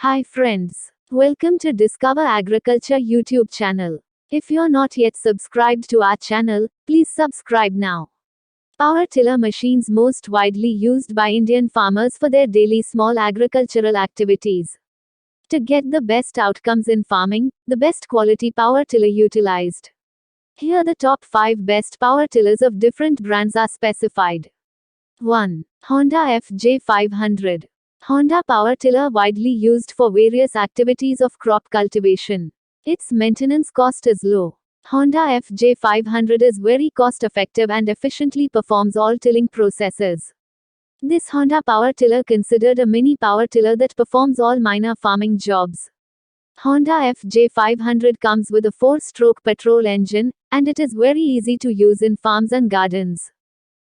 Hi friends. Welcome to Discover Agriculture YouTube channel. If you're not yet subscribed to our channel, please subscribe now. Power tiller machines most widely used by Indian farmers for their daily small agricultural activities. To get the best outcomes in farming, the best quality power tiller utilized. Here the top 5 best power tillers of different brands are specified. 1. Honda FJ500. Honda power tiller widely used for various activities of crop cultivation. Its maintenance cost is low. Honda FJ500 is very cost effective and efficiently performs all tilling processes. This Honda power tiller considered a mini power tiller that performs all minor farming jobs. Honda FJ500 comes with a 4-stroke petrol engine, and it is very easy to use in farms and gardens.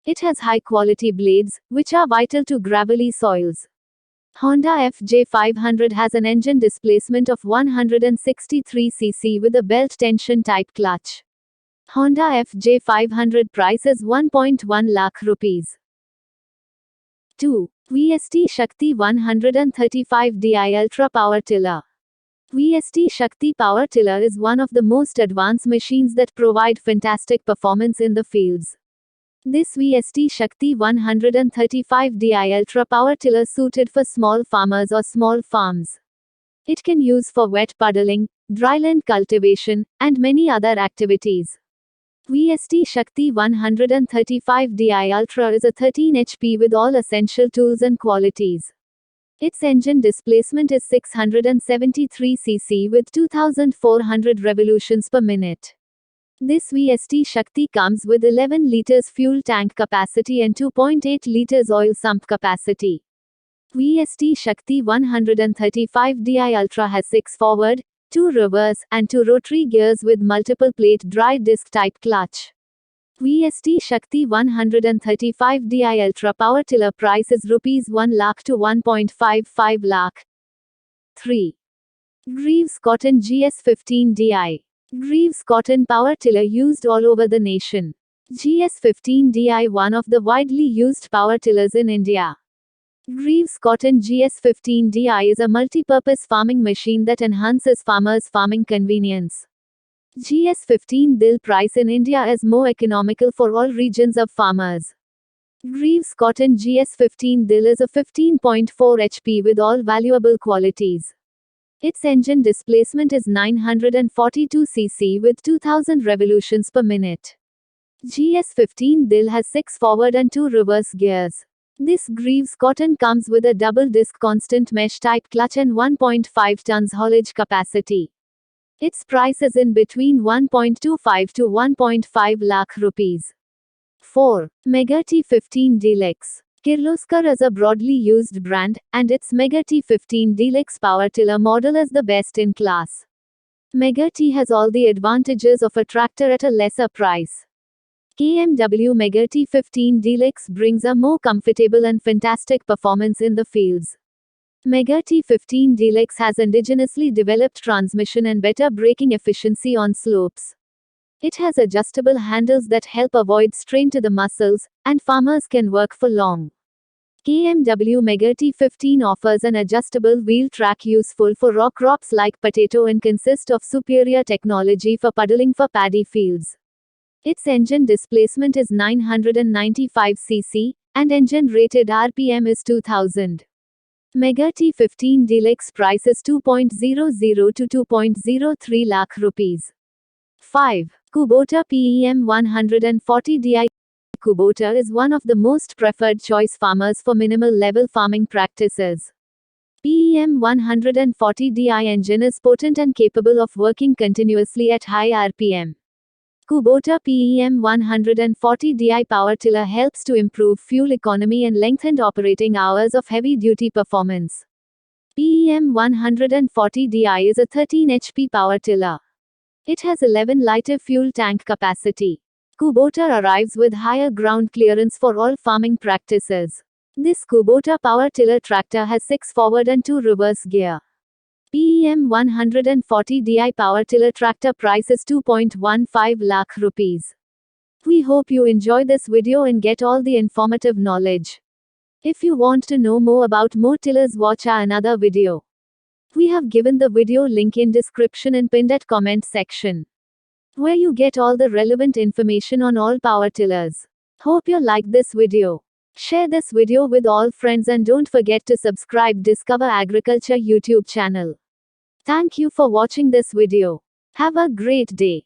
It has high quality blades, which are vital to gravelly soils. Honda FJ500 has an engine displacement of 163 cc with a belt tension type clutch. Honda FJ500 price is 1.1 lakh rupees. 2. VST Shakti 135 DI Ultra Power Tiller. VST Shakti Power Tiller is one of the most advanced machines that provide fantastic performance in the fields. This VST Shakti 135 DI Ultra Power Tiller suited for small farmers or small farms. It can use for wet puddling, dryland cultivation, and many other activities. VST Shakti 135 DI Ultra is a 13 HP with all essential tools and qualities. Its engine displacement is 673 cc with 2400 revolutions per minute. This VST Shakti comes with 11 liters fuel tank capacity and 2.8 liters oil sump capacity. VST Shakti 135 DI Ultra has 6 forward, 2 reverse, and 2 rotary gears with multiple plate dry disc type clutch. VST Shakti 135 DI Ultra Power Tiller price is Rs 1 lakh to 1.55 lakh. 3. Greaves Cotton GS15 DI. Greaves Cotton power tiller used all over the nation. GS15 DI one of the widely used power tillers in India. Greaves Cotton GS15 DI is a multi-purpose farming machine that enhances farmers' farming convenience. GS15 DIL price in India is more economical for all regions of farmers. Greaves Cotton GS15 DIL is a 15.4 HP with all valuable qualities. Its engine displacement is 942 cc with 2000 revolutions per minute. GS15 DIL has 6 forward and 2 reverse gears. This Greaves Cotton comes with a double disc constant mesh type clutch and 1.5 tons haulage capacity. Its price is in between 1.25 to 1.5 lakh rupees. 4. Mega T15 Deluxe. Kirloskar is a broadly used brand, and its Mega T15 Deluxe power tiller model is the best in class. Mega T has all the advantages of a tractor at a lesser price. KMW Mega T15 Deluxe brings a more comfortable and fantastic performance in the fields. Mega T15 Deluxe has indigenously developed transmission and better braking efficiency on slopes. It has adjustable handles that help avoid strain to the muscles, and farmers can work for long. KMW Mega T15 offers an adjustable wheel track useful for raw crops like potato and consists of superior technology for puddling for paddy fields. Its engine displacement is 995 cc, and engine rated RPM is 2000. Mega T15 Deluxe price is 2.00 to 2.03 lakh rupees. 5. Kubota PEM 140 DI. Kubota is one of the most preferred choice farmers for minimal level farming practices. PEM 140 DI engine is potent and capable of working continuously at high RPM. Kubota PEM 140 DI power tiller helps to improve fuel economy and lengthened operating hours of heavy duty performance. PEM 140 DI is a 13 HP power tiller. It has 11 liter fuel tank capacity. Kubota arrives with higher ground clearance for all farming practices. This Kubota power tiller tractor has 6 forward and 2 reverse gear. PEM 140 DI power tiller tractor price is 2.15 lakh rupees. We hope you enjoy this video and get all the informative knowledge. If you want to know more about more tillers, watch our another video. We have given the video link in description and pinned at comment section, where you get all the relevant information on all power tillers. Hope you liked this video. Share this video with all friends and don't forget to subscribe Discover Agriculture YouTube channel. Thank you for watching this video. Have a great day.